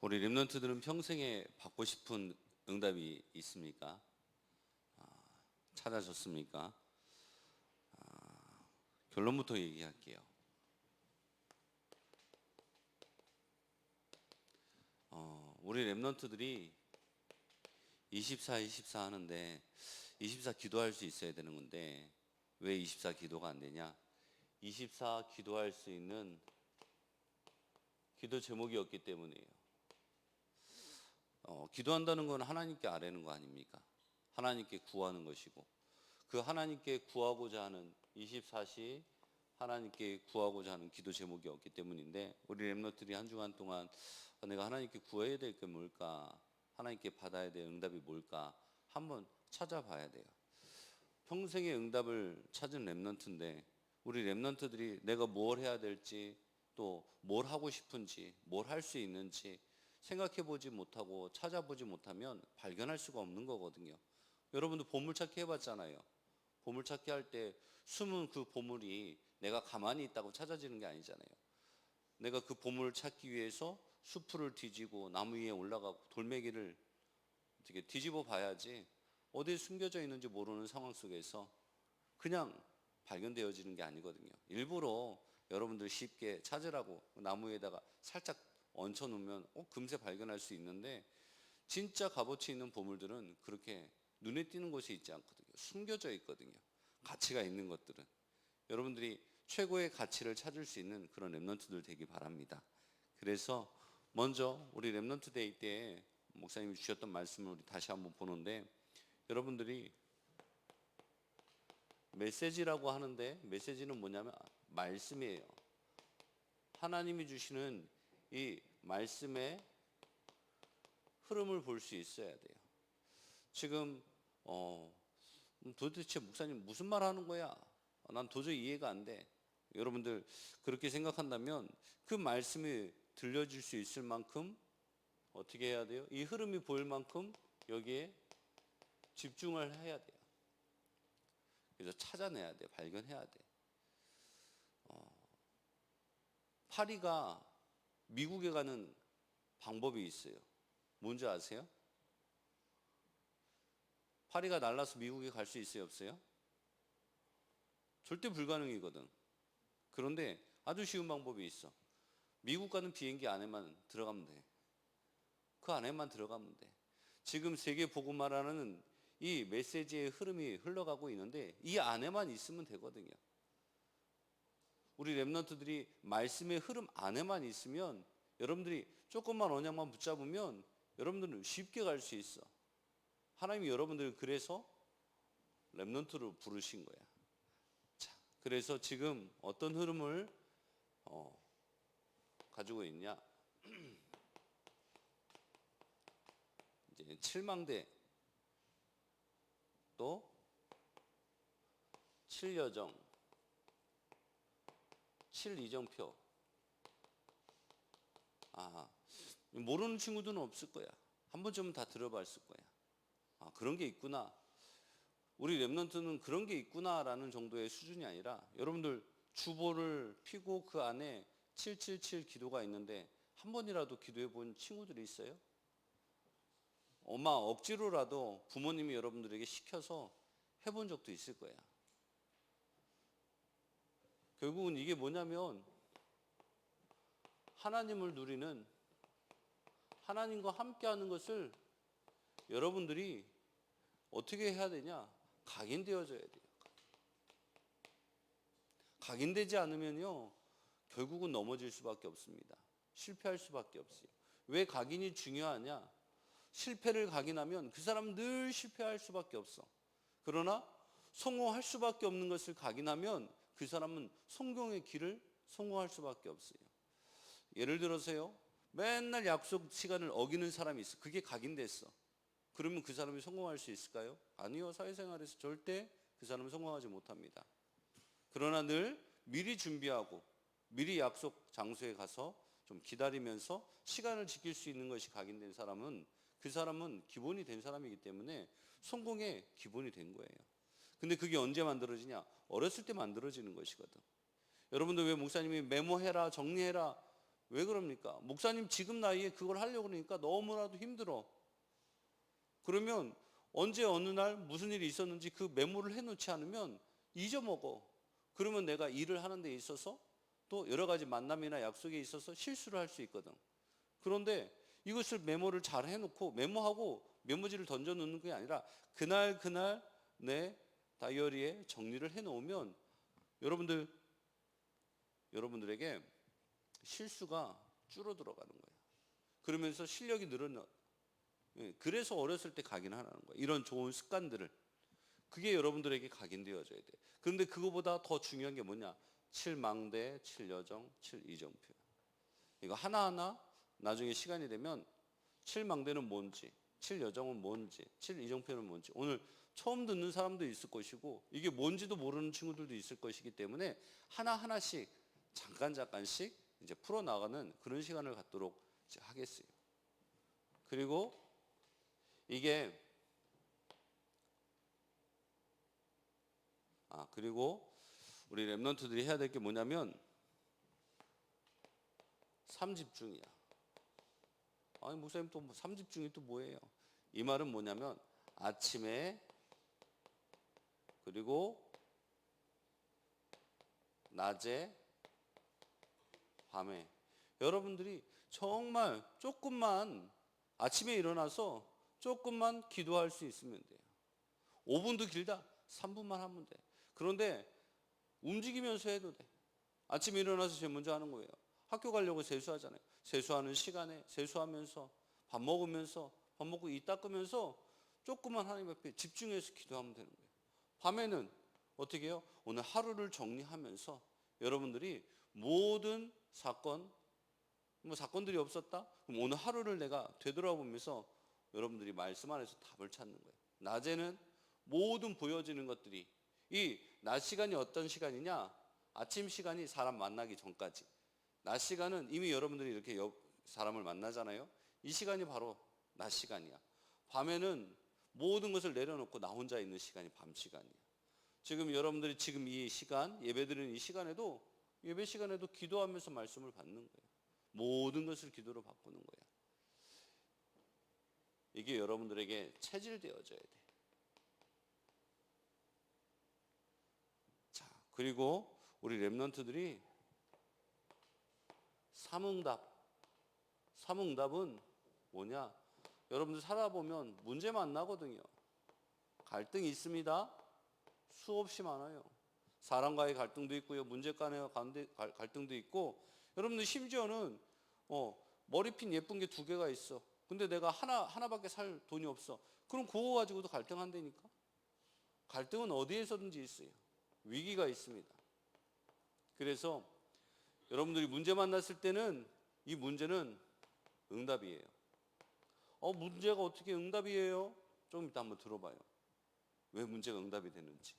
우리 랩런트들은 평생에 받고 싶은 응답이 있습니까? 찾아졌습니까? 결론부터 얘기할게요. 우리 랩런트들이 24 하는데 24 기도할 수 있어야 되는 건데 왜 24 기도가 안 되냐? 24 기도할 수 있는 기도 제목이 없기 때문이에요. 기도한다는 건 하나님께 아뢰는 거 아닙니까? 하나님께 구하는 것이고 그 하나님께 구하고자 하는 24시 하나님께 구하고자 하는 기도 제목이 없기 때문인데 우리 랩런트들이 한 주간 동안 내가 하나님께 구해야 될 게 뭘까? 하나님께 받아야 될 응답이 뭘까? 한번 찾아봐야 돼요. 평생의 응답을 찾은 랩런트인데 우리 랩런트들이 내가 뭘 해야 될지 또 뭘 하고 싶은지 뭘 할 수 있는지 생각해 보지 못하고 찾아보지 못하면 발견할 수가 없는 거거든요. 여러분도 보물찾기 해봤잖아요. 보물찾기 할 때 숨은 그 보물이 내가 가만히 있다고 찾아지는 게 아니잖아요. 내가 그 보물을 찾기 위해서 수풀을 뒤지고 나무 위에 올라가고 돌멩이를 어떻게 뒤집어 봐야지 어디에 숨겨져 있는지 모르는 상황 속에서 그냥 발견되어지는 게 아니거든요. 일부러 여러분들 쉽게 찾으라고 나무에다가 살짝 얹혀 놓으면 금세 발견할 수 있는데 진짜 값어치 있는 보물들은 그렇게 눈에 띄는 곳이 있지 않거든요. 숨겨져 있거든요. 가치가 있는 것들은. 여러분들이 최고의 가치를 찾을 수 있는 그런 랩런트들 되기 바랍니다. 그래서 먼저 우리 랩런트 데이 때 목사님이 주셨던 말씀을 우리 다시 한번 보는데 여러분들이 메시지라고 하는데 메시지는 뭐냐면 말씀이에요. 하나님이 주시는 이 말씀의 흐름을 볼 수 있어야 돼요. 지금 도대체 목사님 무슨 말 하는 거야? 난 도저히 이해가 안 돼. 여러분들 그렇게 생각한다면 그 말씀이 들려줄 수 있을 만큼 어떻게 해야 돼요? 이 흐름이 보일 만큼 여기에 집중을 해야 돼요. 그래서 찾아내야 돼, 발견해야 돼. 파리가 미국에 가는 방법이 있어요. 뭔지 아세요? 파리가 날라서 미국에 갈 수 있어요, 없어요? 절대 불가능이거든. 그런데 아주 쉬운 방법이 있어. 미국 가는 비행기 안에만 들어가면 돼. 그 안에만 들어가면 돼. 지금 세계 복음화라는 이 메시지의 흐름이 흘러가고 있는데 이 안에만 있으면 되거든요. 우리 랩런트들이 말씀의 흐름 안에만 있으면 여러분들이 조금만 언약만 붙잡으면 여러분들은 쉽게 갈 수 있어. 하나님이 여러분들을 그래서 랩런트로 부르신 거야. 자, 그래서 지금 어떤 흐름을 가지고 있냐? 이제 7망대 또 7여정 7이정표. 모르는 친구들은 없을 거야. 한 번쯤은 다 들어봤을 거야. 그런 게 있구나. 우리 랩런트는 그런 게 있구나라는 정도의 수준이 아니라 여러분들 주보를 피고 그 안에 777 기도가 있는데 한 번이라도 기도해 본 친구들이 있어요? 엄마 억지로라도 부모님이 여러분들에게 시켜서 해본 적도 있을 거야. 결국은 이게 뭐냐면 하나님을 누리는 하나님과 함께하는 것을 여러분들이 어떻게 해야 되냐? 각인되어져야 돼요. 각인되지 않으면요 결국은 넘어질 수밖에 없습니다. 실패할 수밖에 없어요. 왜 각인이 중요하냐? 실패를 각인하면 그 사람은 늘 실패할 수밖에 없어. 그러나 성공할 수밖에 없는 것을 각인하면 그 사람은 성공의 길을 성공할 수밖에 없어요. 예를 들어서요, 맨날 약속 시간을 어기는 사람이 있어. 그게 각인됐어. 그러면 그 사람이 성공할 수 있을까요? 아니요. 사회생활에서 절대 그 사람은 성공하지 못합니다. 그러나 늘 미리 준비하고 미리 약속 장소에 가서 좀 기다리면서 시간을 지킬 수 있는 것이 각인된 사람은 그 사람은 기본이 된 사람이기 때문에 성공의 기본이 된 거예요. 근데 그게 언제 만들어지냐? 어렸을 때 만들어지는 것이거든. 여러분들 왜 목사님이 메모해라, 정리해라 왜 그럽니까? 목사님 지금 나이에 그걸 하려고 그러니까 너무나도 힘들어. 그러면 언제 어느 날 무슨 일이 있었는지 그 메모를 해놓지 않으면 잊어먹어. 그러면 내가 일을 하는 데 있어서 또 여러 가지 만남이나 약속에 있어서 실수를 할 수 있거든. 그런데 이것을 메모를 잘 해놓고 메모하고 메모지를 던져놓는 게 아니라 그날 내 다이어리에 정리를 해놓으면 여러분들에게 실수가 줄어들어가는 거예요. 그러면서 실력이 늘어나. 그래서 어렸을 때 각인하라는 거예요. 이런 좋은 습관들을. 그게 여러분들에게 각인되어져야 돼. 그런데 그거보다 더 중요한 게 뭐냐? 7망대, 7여정, 7이정표. 이거 하나하나 나중에 시간이 되면 7망대는 뭔지, 7여정은 뭔지, 7이정표는 뭔지 오늘 처음 듣는 사람도 있을 것이고 이게 뭔지도 모르는 친구들도 있을 것이기 때문에 하나하나씩 잠깐씩 이제 풀어나가는 그런 시간을 갖도록 이제 하겠어요. 그리고 이게 그리고 우리 랩런트들이 해야 될 게 뭐냐면 3집중이야. 아니 목사님 또 3집중이 또 뭐예요? 이 말은 뭐냐면 아침에 그리고 낮에 밤에 여러분들이 정말 조금만 아침에 일어나서 조금만 기도할 수 있으면 돼요. 5분도 길다 3분만 하면 돼. 그런데 움직이면서 해도 돼. 아침에 일어나서 제일 먼저 하는 거예요. 학교 가려고 세수하잖아요. 세수하는 시간에 세수하면서 밥 먹으면서 밥 먹고 이 닦으면서 조금만 하나님 앞에 집중해서 기도하면 되는 거예요. 밤에는 어떻게 해요? 오늘 하루를 정리하면서 여러분들이 모든 사건, 뭐 사건들이 없었다? 그럼 오늘 하루를 내가 되돌아보면서 여러분들이 말씀 안에서 답을 찾는 거예요. 낮에는 모든 보여지는 것들이 이 낮 시간이 어떤 시간이냐? 아침 시간이 사람 만나기 전까지. 낮 시간은 이미 여러분들이 이렇게 사람을 만나잖아요. 이 시간이 바로 낮 시간이야. 밤에는 모든 것을 내려놓고 나 혼자 있는 시간이 밤 시간이야. 지금 여러분들이 지금 이 시간, 예배드리는 이 시간에도 예배 시간에도 기도하면서 말씀을 받는 거예요. 모든 것을 기도로 바꾸는 거야. 이게 여러분들에게 체질되어져야 돼. 자, 그리고 우리 랩런트들이 삼응답은 뭐냐? 여러분들 살아보면 문제 만나거든요. 갈등이 있습니다. 수없이 많아요. 사람과의 갈등도 있고요. 문제 간의 갈등도 있고 여러분들 심지어는 머리핀 예쁜 게 2개가 있어. 근데 내가 하나밖에 살 돈이 없어. 그럼 그거 가지고도 갈등한다니까. 갈등은 어디에서든지 있어요. 위기가 있습니다. 그래서 여러분들이 문제 만났을 때는 이 문제는 응답이에요. 문제가 어떻게 응답이에요? 좀 이따 한번 들어봐요. 왜 문제가 응답이 되는지.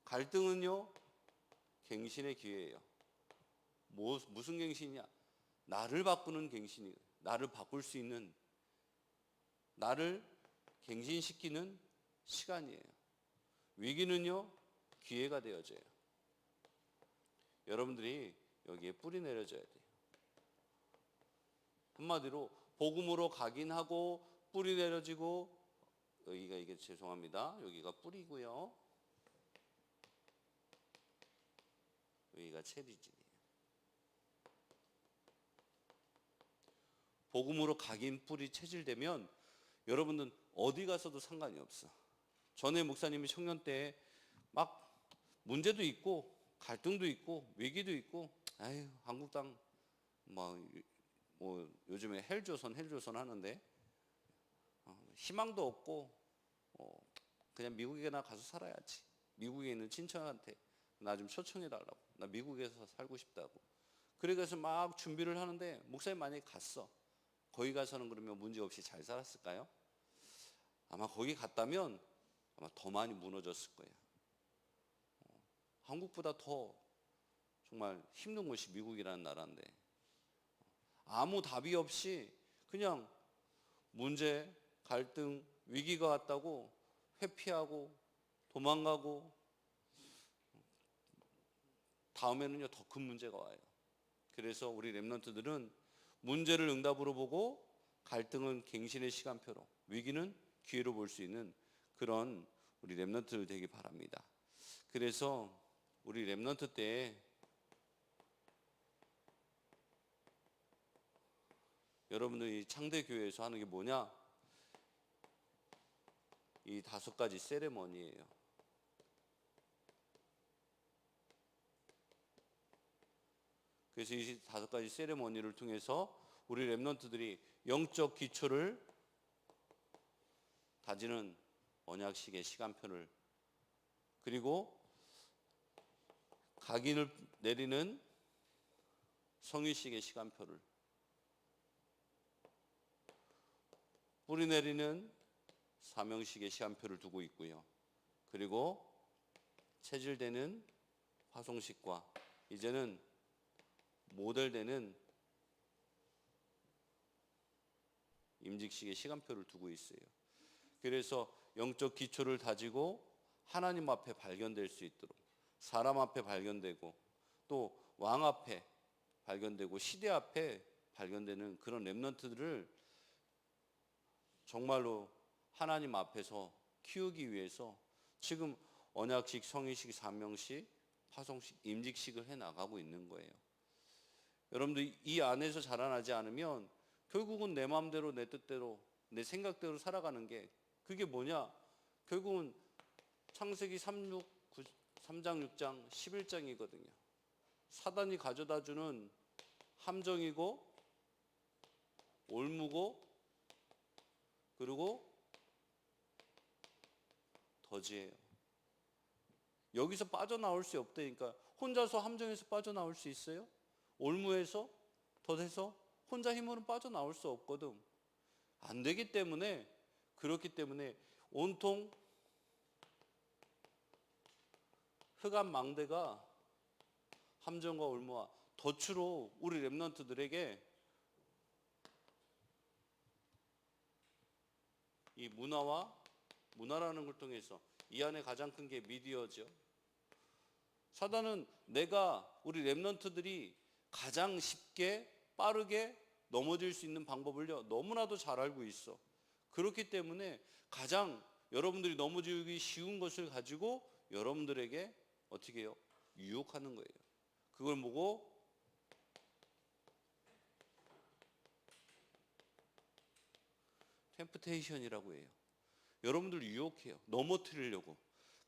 갈등은요, 갱신의 기회예요. 무슨 갱신이냐? 나를 바꾸는 갱신이에요. 나를 바꿀 수 있는, 나를 갱신시키는 시간이에요. 위기는요, 기회가 되어져요. 여러분들이 여기에 뿌리 내려줘야 돼요. 한마디로 복음으로 각인하고 뿌리 내려지고 여기가 이게 죄송합니다. 여기가 뿌리고요. 여기가 체리진이에요. 복음으로 각인 뿌리 체질되면 여러분은 어디 가서도 상관이 없어. 전에 목사님이 청년 때 막 문제도 있고 갈등도 있고 위기도 있고 한국당 뭐 요즘에 헬조선 하는데 희망도 없고 그냥 미국에나 가서 살아야지. 미국에 있는 친척한테 나 좀 초청해달라고. 나 미국에서 살고 싶다고. 그래서 막 준비를 하는데 목사님 만약에 갔어. 거기 가서는 그러면 문제 없이 잘 살았을까요? 아마 거기 갔다면 아마 더 많이 무너졌을 거예요. 한국보다 더 정말 힘든 곳이 미국이라는 나라인데 아무 답이 없이 그냥 문제, 갈등, 위기가 왔다고 회피하고 도망가고 다음에는요 더 큰 문제가 와요. 그래서 우리 렘넌트들은 문제를 응답으로 보고 갈등은 갱신의 시간표로, 위기는 기회로 볼 수 있는 그런 우리 렘넌트들 되기 바랍니다. 그래서 우리 렘넌트 때 여러분들이 창대교회에서 하는 게 뭐냐? 이 5가지 세레머니예요. 그래서 이 5가지 세레머니를 통해서 우리 렘넌트들이 영적 기초를 다지는 언약식의 시간표를, 그리고 각인을 내리는 성유식의 시간표를, 뿌리 내리는 사명식의 시간표를 두고 있고요. 그리고 체질되는 화송식과 이제는 모델되는 임직식의 시간표를 두고 있어요. 그래서 영적 기초를 다지고 하나님 앞에 발견될 수 있도록, 사람 앞에 발견되고 또 왕 앞에 발견되고 시대 앞에 발견되는 그런 렘넌트들을 정말로 하나님 앞에서 키우기 위해서 지금 언약식, 성의식, 사명식, 파송식, 임직식을 해나가고 있는 거예요. 여러분들 이 안에서 자라나지 않으면 결국은 내 마음대로, 내 뜻대로, 내 생각대로 살아가는 게, 그게 뭐냐? 결국은 창세기 3장, 6장, 11장이거든요. 사단이 가져다주는 함정이고 올무고 그리고 덫이에요. 여기서 빠져나올 수 없다니까. 혼자서 함정에서 빠져나올 수 있어요? 올무에서, 덫에서 혼자 힘으로 빠져나올 수 없거든. 안 되기 때문에, 그렇기 때문에 온통 흑암 망대가 함정과 올무와 덫으로 우리 렘넌트들에게 이 문화라는 걸 통해서, 이 안에 가장 큰 게 미디어죠. 사단은 내가, 우리 렘넌트들이 가장 쉽게 빠르게 넘어질 수 있는 방법을요 너무나도 잘 알고 있어. 그렇기 때문에 가장 여러분들이 넘어지기 쉬운 것을 가지고 여러분들에게 어떻게 해요? 유혹하는 거예요. 그걸 보고 템프테이션이라고 해요. 여러분들 유혹해요. 넘어뜨리려고.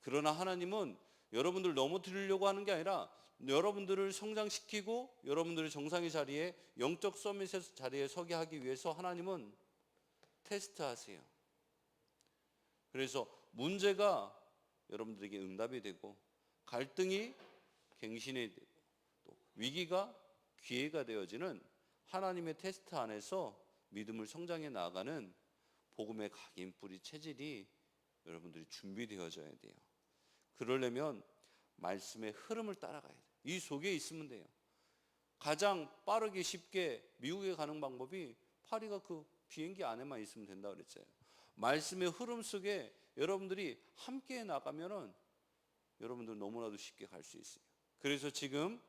그러나 하나님은 여러분들 넘어뜨리려고 하는 게 아니라 여러분들을 성장시키고 여러분들을 정상의 자리에, 영적 서밋의 자리에 서게 하기 위해서 하나님은 테스트하세요. 그래서 문제가 여러분들에게 응답이 되고, 갈등이 갱신이 되고, 또 위기가 기회가 되어지는 하나님의 테스트 안에서 믿음을 성장해 나아가는 복음의 각인 뿌리 체질이 여러분들이 준비되어져야 돼요. 그러려면 말씀의 흐름을 따라가야 돼요. 이 속에 있으면 돼요. 가장 빠르게 쉽게 미국에 가는 방법이 파리가 그 비행기 안에만 있으면 된다 그랬잖아요. 말씀의 흐름 속에 여러분들이 함께 나가면은 여러분들 너무나도 쉽게 갈 수 있어요. 그래서 지금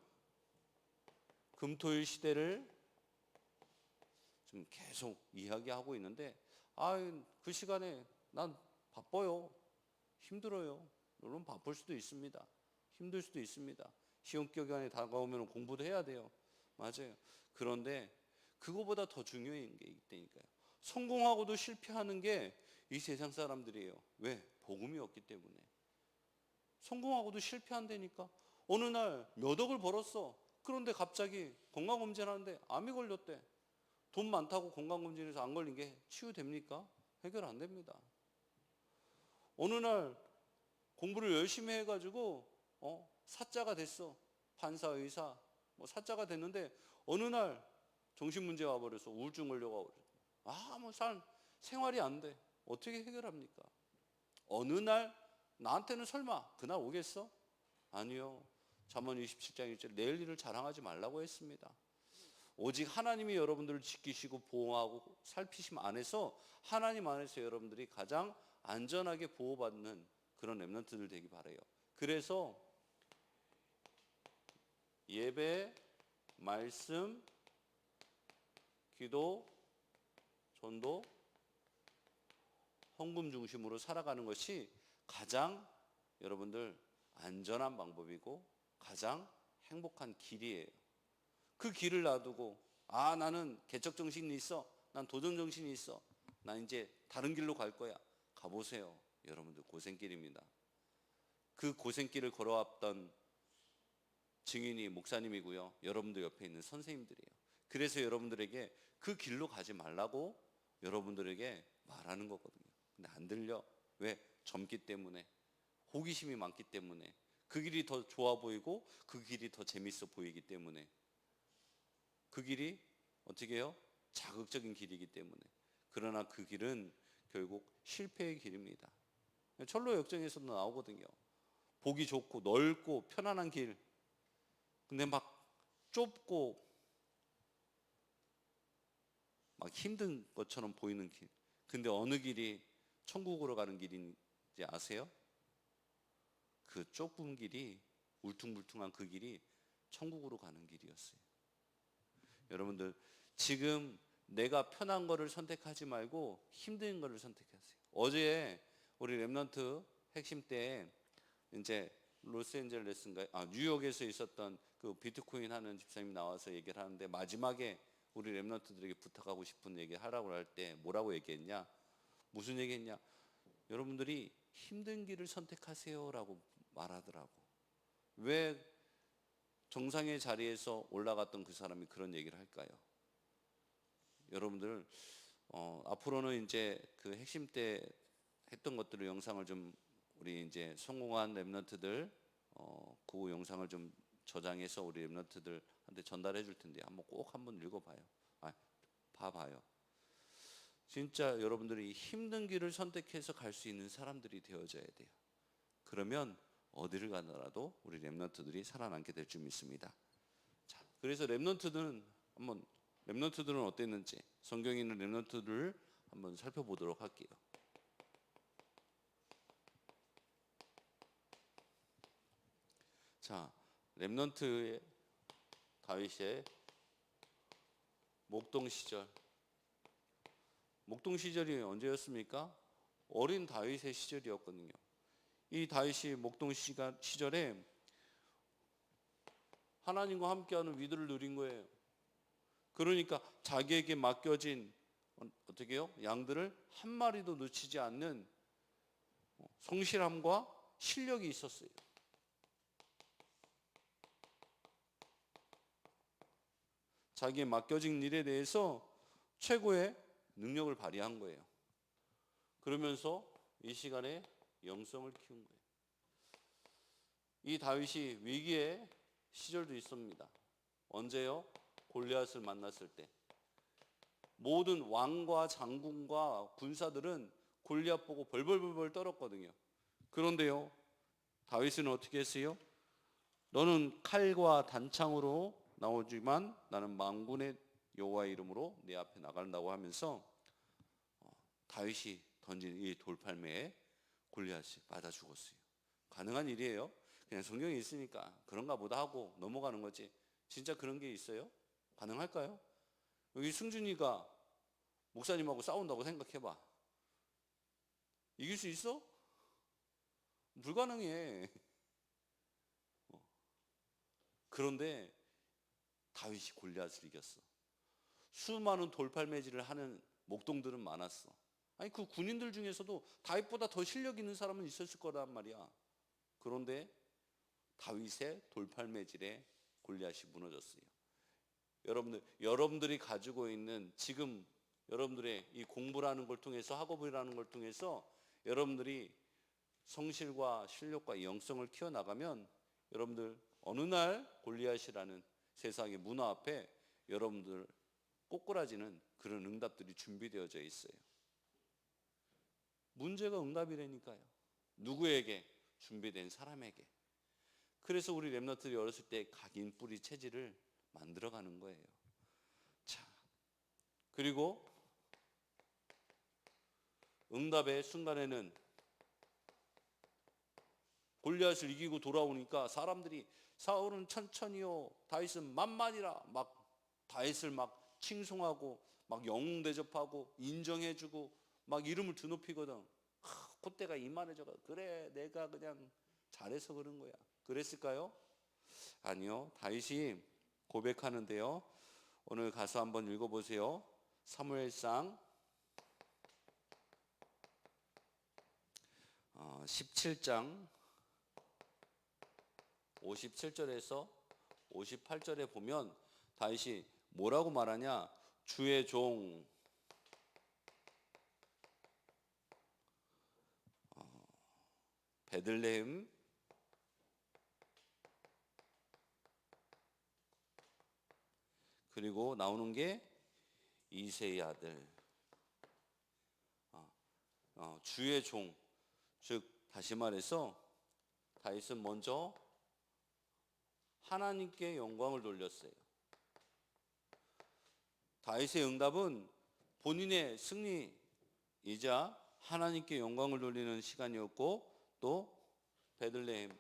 금토일 시대를 좀 계속 이야기하고 있는데, 그 시간에 난 바빠요, 힘들어요. 물론 바쁠 수도 있습니다. 힘들 수도 있습니다. 시험 기간이 다가오면 공부도 해야 돼요. 맞아요. 그런데 그거보다 더 중요한 게 있다니까요. 성공하고도 실패하는 게 이 세상 사람들이에요. 왜? 복음이 없기 때문에. 성공하고도 실패한다니까. 어느 날 몇 억을 벌었어. 그런데 갑자기 건강검진하는데 암이 걸렸대. 돈 많다고 건강검진에서 안 걸린 게 치유됩니까? 해결 안 됩니다. 어느 날 공부를 열심히 해가지고 사자가 됐어. 판사, 의사, 사자가 됐는데 어느 날 정신문제 와버려서 우울증 걸려가 버렸어. 생활이 안 돼. 어떻게 해결합니까? 어느 날 나한테는 설마 그날 오겠어? 아니요. 잠언 27장 1절 내일 일을 자랑하지 말라고 했습니다. 오직 하나님이 여러분들을 지키시고 보호하고 살피심 안에서, 하나님 안에서 여러분들이 가장 안전하게 보호받는 그런 렘넌트들 되기 바라요. 그래서 예배 말씀, 기도, 전도, 헌금 중심으로 살아가는 것이 가장 여러분들 안전한 방법이고 가장 행복한 길이에요. 그 길을 놔두고 나는 개척 정신이 있어, 난 도전 정신이 있어, 난 이제 다른 길로 갈 거야. 가보세요. 여러분들 고생길입니다. 그 고생길을 걸어왔던 증인이 목사님이고요. 여러분들 옆에 있는 선생님들이에요. 그래서 여러분들에게 그 길로 가지 말라고 여러분들에게 말하는 거거든요. 근데 안 들려. 왜? 젊기 때문에, 호기심이 많기 때문에, 그 길이 더 좋아 보이고 그 길이 더 재밌어 보이기 때문에, 그 길이 어떻게 해요? 자극적인 길이기 때문에. 그러나 그 길은 결국 실패의 길입니다. 철로 역정에서도 나오거든요. 보기 좋고 넓고 편안한 길, 근데 막 좁고 막 힘든 것처럼 보이는 길. 근데 어느 길이 천국으로 가는 길인지 아세요? 그 좁은 길이, 울퉁불퉁한 그 길이 천국으로 가는 길이었어요. 여러분들, 지금 내가 편한 거를 선택하지 말고 힘든 거를 선택하세요. 어제 우리 랩넌트 핵심 때 이제 로스앤젤레스인가, 뉴욕에서 있었던 그 비트코인 하는 집사님이 나와서 얘기를 하는데, 마지막에 우리 랩넌트들에게 부탁하고 싶은 얘기 하라고 할 때 뭐라고 얘기했냐? 무슨 얘기했냐? 여러분들이 힘든 길을 선택하세요라고 말하더라고. 왜 정상의 자리에서 올라갔던 그 사람이 그런 얘기를 할까요? 여러분들, 앞으로는 이제 그 핵심 때 했던 것들을 영상을 좀, 우리 이제 성공한 랩런트들 그 영상을 좀 저장해서 우리 랩런트들한테 전달해 줄 텐데 꼭 한번 읽어봐요. 봐봐요. 진짜 여러분들이 힘든 길을 선택해서 갈 수 있는 사람들이 되어져야 돼요. 그러면 어디를 가더라도 우리 랩런트들이 살아남게 될 줄 믿습니다. 자, 그래서 랩런트들은 어땠는지 성경에 있는 랩런트들을 한번 살펴보도록 할게요. 자, 랩런트의 다윗의 목동 시절이 언제였습니까? 어린 다윗의 시절이었거든요. 이 다윗이 목동 시절에 하나님과 함께하는 위대를 누린 거예요. 그러니까 자기에게 맡겨진 어떻게 해요? 양들을 한 마리도 놓치지 않는 성실함과 실력이 있었어요. 자기의 맡겨진 일에 대해서 최고의 능력을 발휘한 거예요. 그러면서 이 시간에 영성을 키운 거예요. 이 다윗이 위기의 시절도 있습니다. 언제요? 골리앗을 만났을 때. 모든 왕과 장군과 군사들은 골리앗 보고 벌벌벌 떨었거든요. 그런데요, 다윗은 어떻게 했어요? 너는 칼과 단창으로 나오지만 나는 만군의 여호와의 이름으로 내 앞에 나간다고 하면서 다윗이 던진 이 돌팔매에 골리앗이 맞아 죽었어요. 가능한 일이에요? 그냥 성경에 있으니까 그런가 보다 하고 넘어가는 거지. 진짜 그런 게 있어요? 가능할까요? 여기 승준이가 목사님하고 싸운다고 생각해봐. 이길 수 있어? 불가능해. 그런데 다윗이 골리앗을 이겼어. 수많은 돌팔매질을 하는 목동들은 많았어. 아니, 그 군인들 중에서도 다윗보다 더 실력 있는 사람은 있었을 거란 말이야. 그런데 다윗의 돌팔매질에 골리앗이 무너졌어요. 여러분들이 가지고 있는 지금 여러분들의 이 공부라는 걸 통해서, 학업이라는 걸 통해서 여러분들이 성실과 실력과 영성을 키워나가면 여러분들 어느 날 골리앗이라는 세상의 문화 앞에 여러분들 꼬꾸라지는 그런 응답들이 준비되어져 있어요. 문제가 응답이라니까요. 누구에게? 준비된 사람에게. 그래서 우리 랩런트들이 어렸을 때 각인 뿌리 체질을 만들어가는 거예요. 자, 그리고 응답의 순간에는 골리앗을 이기고 돌아오니까 사람들이 사울은 천천히요, 다윗은 만만이라 막 다윗을 막 칭송하고 막 영웅 대접하고 인정해주고 막 이름을 드높이거든. 그때가 이만해져가 그래 내가 그냥 잘해서 그런 거야. 그랬을까요? 아니요. 다윗이 고백하는데요. 오늘 가서 한번 읽어보세요. 사무엘상 17장 57절에서 58절에 보면 다윗이 뭐라고 말하냐? 주의 종 베들레헴 그리고 나오는 게 이새의 아들 주의 종, 즉 다시 말해서 다윗은 먼저 하나님께 영광을 돌렸어요. 다윗의 응답은 본인의 승리이자 하나님께 영광을 돌리는 시간이었고, 또 베들레헴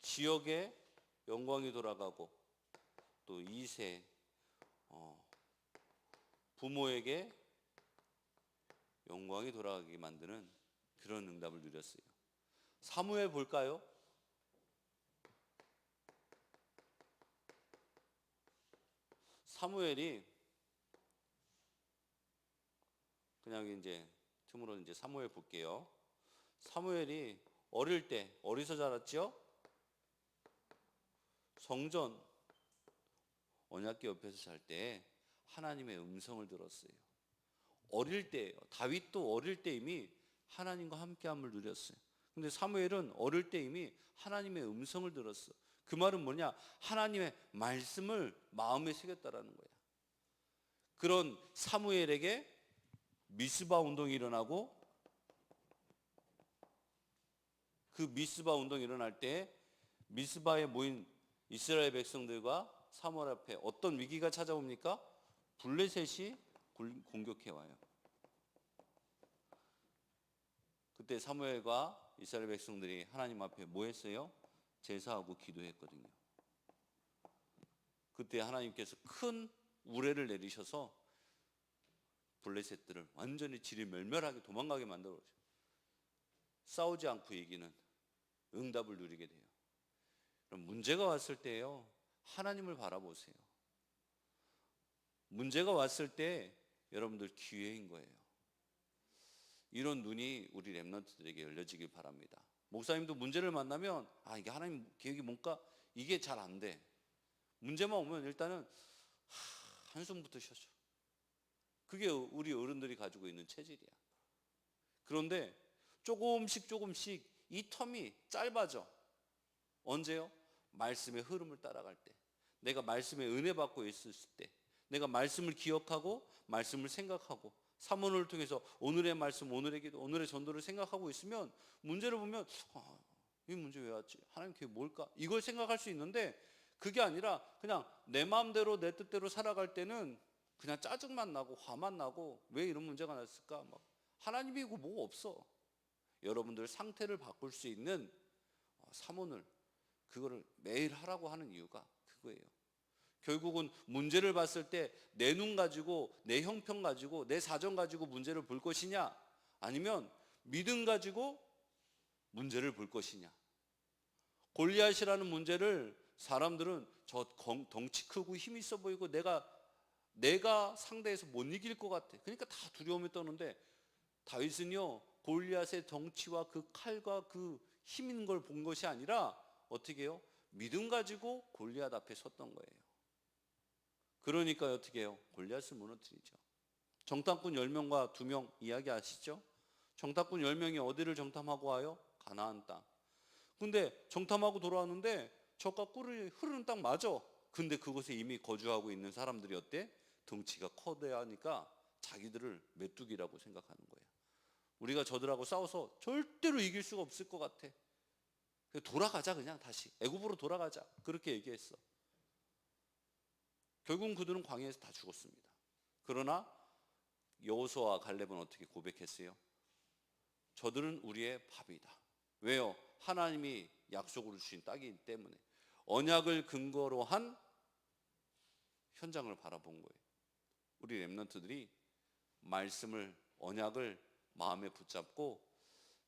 지역에 영광이 돌아가고, 또 이새 부모에게 영광이 돌아가게 만드는 그런 응답을 누렸어요. 사무엘 볼까요? 사무엘이 그냥 이제 틈으로 이제 사무엘 볼게요. 사무엘이 어릴 때 어디서 자랐죠? 성전 언약궤 옆에서 잘 때 하나님의 음성을 들었어요. 어릴 때예요. 다윗도 어릴 때 이미 하나님과 함께함을 누렸어요. 근데 사무엘은 어릴 때 이미 하나님의 음성을 들었어. 그 말은 뭐냐? 하나님의 말씀을 마음에 새겼다라는 거야. 그런 사무엘에게 미스바 운동이 일어나고, 그 미스바 운동이 일어날 때 미스바에 모인 이스라엘 백성들과 사무엘 앞에 어떤 위기가 찾아옵니까? 블레셋이 공격해 와요. 그때 사무엘과 이스라엘 백성들이 하나님 앞에 뭐 했어요? 제사하고 기도했거든요. 그때 하나님께서 큰 우레를 내리셔서 블레셋들을 완전히 지리멸멸하게 도망가게 만들어 싸우지 않고 이기는 응답을 누리게 돼요. 그럼 문제가 왔을 때요, 하나님을 바라보세요. 문제가 왔을 때 여러분들 기회인 거예요. 이런 눈이 우리 렘넌트들에게 열려지길 바랍니다. 목사님도 문제를 만나면 이게 하나님 계획이 뭔가 이게 잘 안 돼. 문제만 오면 일단은 한숨부터 쉬어줘. 그게 우리 어른들이 가지고 있는 체질이야. 그런데 조금씩 이 텀이 짧아져. 언제요? 말씀의 흐름을 따라갈 때, 내가 말씀의 은혜 받고 있을 때, 내가 말씀을 기억하고 말씀을 생각하고 사모를 통해서 오늘의 말씀, 오늘의 기도, 오늘의 전도를 생각하고 있으면 문제를 보면 이 문제 왜 왔지? 하나님 그게 뭘까? 이걸 생각할 수 있는데, 그게 아니라 그냥 내 마음대로 내 뜻대로 살아갈 때는 그냥 짜증만 나고 화만 나고 왜 이런 문제가 났을까? 막 하나님이 이거 뭐 없어. 여러분들 상태를 바꿀 수 있는 사모를 그거를 매일 하라고 하는 이유가 그거예요. 결국은 문제를 봤을 때 내 눈 가지고, 내 형편 가지고, 내 사정 가지고 문제를 볼 것이냐, 아니면 믿음 가지고 문제를 볼 것이냐. 골리앗이라는 문제를 사람들은 저 덩치 크고 힘 있어 보이고 내가 상대해서 못 이길 것 같아. 그러니까 다 두려움에 떠는데, 다윗은요 골리앗의 덩치와 그 칼과 그 힘 있는 걸 본 것이 아니라 어떻게 해요? 믿음 가지고 골리앗 앞에 섰던 거예요. 그러니까 어떻게 해요? 골리앗을 무너뜨리죠. 정탐꾼 10명과 2명 이야기 아시죠? 정탐꾼 10명이 어디를 정탐하고 와요? 가나안 땅. 근데 정탐하고 돌아왔는데 젖과 꿀이 흐르는 땅 맞아. 근데 그곳에 이미 거주하고 있는 사람들이 어때? 덩치가 커대하니까 자기들을 메뚜기라고 생각하는 거예요. 우리가 저들하고 싸워서 절대로 이길 수가 없을 것 같아. 돌아가자, 그냥 다시 애굽으로 돌아가자, 그렇게 얘기했어. 결국은 그들은 광야에서 다 죽었습니다. 그러나 여호수아와 갈렙은 어떻게 고백했어요? 저들은 우리의 밥이다. 왜요? 하나님이 약속으로 주신 땅이기 때문에 언약을 근거로 한 현장을 바라본 거예요. 우리 렘넌트들이 말씀을, 언약을 마음에 붙잡고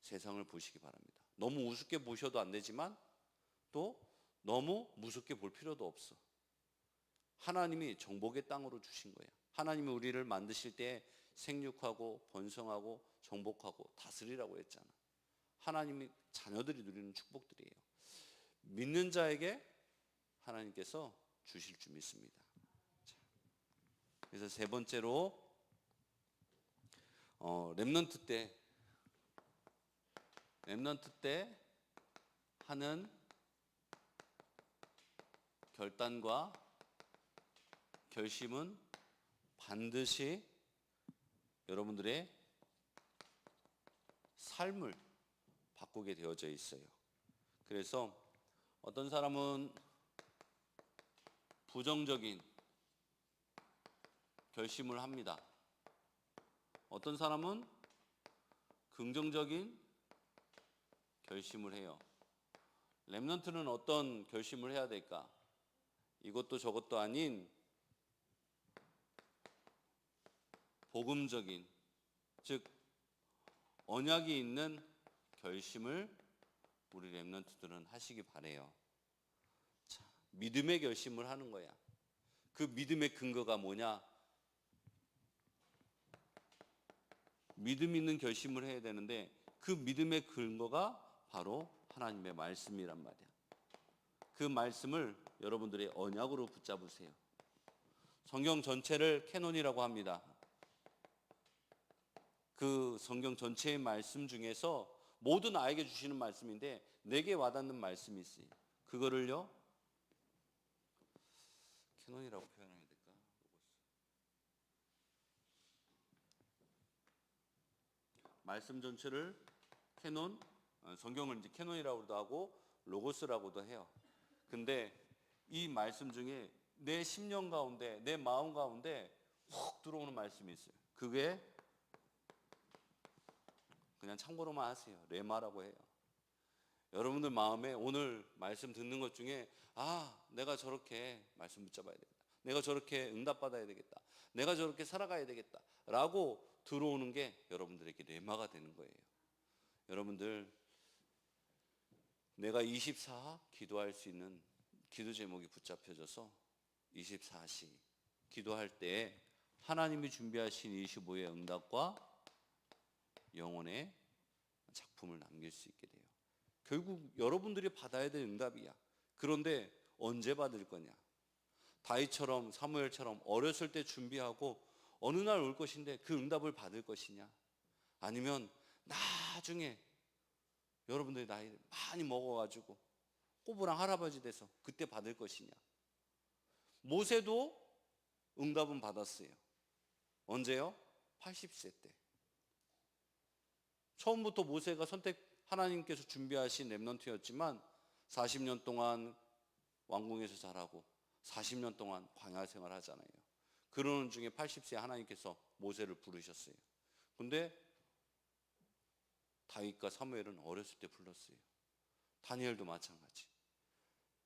세상을 보시기 바랍니다. 너무 우습게 보셔도 안 되지만 또 너무 무섭게 볼 필요도 없어. 하나님이 정복의 땅으로 주신 거야. 하나님이 우리를 만드실 때 생육하고 번성하고 정복하고 다스리라고 했잖아. 하나님이 자녀들이 누리는 축복들이에요. 믿는 자에게 하나님께서 주실 줄 믿습니다. 자, 그래서 세 번째로 렘넌트 때 하는 결단과 결심은 반드시 여러분들의 삶을 바꾸게 되어져 있어요. 그래서 어떤 사람은 부정적인 결심을 합니다. 어떤 사람은 긍정적인 결심을 해요. 렘넌트는 어떤 결심을 해야 될까? 이것도 저것도 아닌 복음적인, 즉 언약이 있는 결심을 우리 렘넌트들은 하시기 바래요. 자, 믿음의 결심을 하는 거야. 그 믿음의 근거가 뭐냐? 믿음 있는 결심을 해야 되는데 그 믿음의 근거가 바로 하나님의 말씀이란 말이야. 그 말씀을 여러분들의 언약으로 붙잡으세요. 성경 전체를 캐논이라고 합니다. 그 성경 전체의 말씀 중에서 모두 나에게 주시는 말씀인데 내게 와닿는 말씀이 있어요. 그거를요, 캐논이라고 표현해야 될까? 말씀 전체를 캐논, 성경을 이제 캐논이라고도 하고 로고스라고도 해요. 근데 이 말씀 중에 내 심령 가운데, 내 마음 가운데 훅 들어오는 말씀이 있어요. 그게 그냥 참고로만 하세요. 레마라고 해요. 여러분들 마음에 오늘 말씀 듣는 것 중에 내가 저렇게 말씀 붙잡아야 되겠다. 내가 저렇게 응답받아야 되겠다. 내가 저렇게 살아가야 되겠다. 라고 들어오는 게 여러분들에게 레마가 되는 거예요. 여러분들, 내가 24 기도할 수 있는 기도 제목이 붙잡혀져서 24시 기도할 때 하나님이 준비하신 25의 응답과 영혼의 작품을 남길 수 있게 돼요. 결국 여러분들이 받아야 될 응답이야. 그런데 언제 받을 거냐? 다윗처럼 사무엘처럼 어렸을 때 준비하고 어느 날 올 것인데 그 응답을 받을 것이냐? 아니면 나중에 여러분들이 나이 많이 먹어가지고 꼬부랑 할아버지 돼서 그때 받을 것이냐? 모세도 응답은 받았어요. 언제요? 80세 때. 처음부터 모세가 하나님께서 준비하신 렘넌트였지만 40년 동안 왕궁에서 자라고 40년 동안 광야 생활 하잖아요. 그러는 중에 80세에 하나님께서 모세를 부르셨어요. 근데 다윗과 사무엘은 어렸을 때 불렀어요. 다니엘도 마찬가지.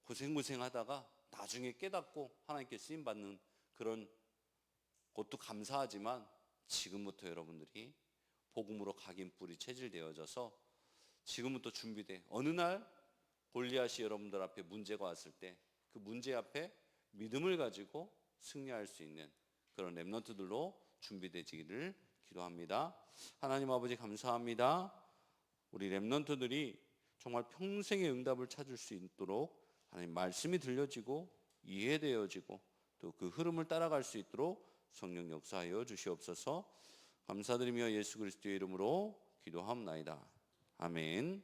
고생하다가 나중에 깨닫고 하나님께 쓰임받는 그런 것도 감사하지만 지금부터 여러분들이 복음으로 각인 뿌리 체질되어져서 지금부터 준비돼 어느 날 골리앗이 여러분들 앞에 문제가 왔을 때 그 문제 앞에 믿음을 가지고 승리할 수 있는 그런 렘넌트들로 준비되기를 기도합니다. 하나님 아버지 감사합니다. 우리 렘넌트들이 정말 평생의 응답을 찾을 수 있도록 하나님 말씀이 들려지고 이해되어지고 또 그 흐름을 따라갈 수 있도록 성령 역사하여 주시옵소서. 감사드리며 예수 그리스도의 이름으로 기도하옵나이다. 아멘.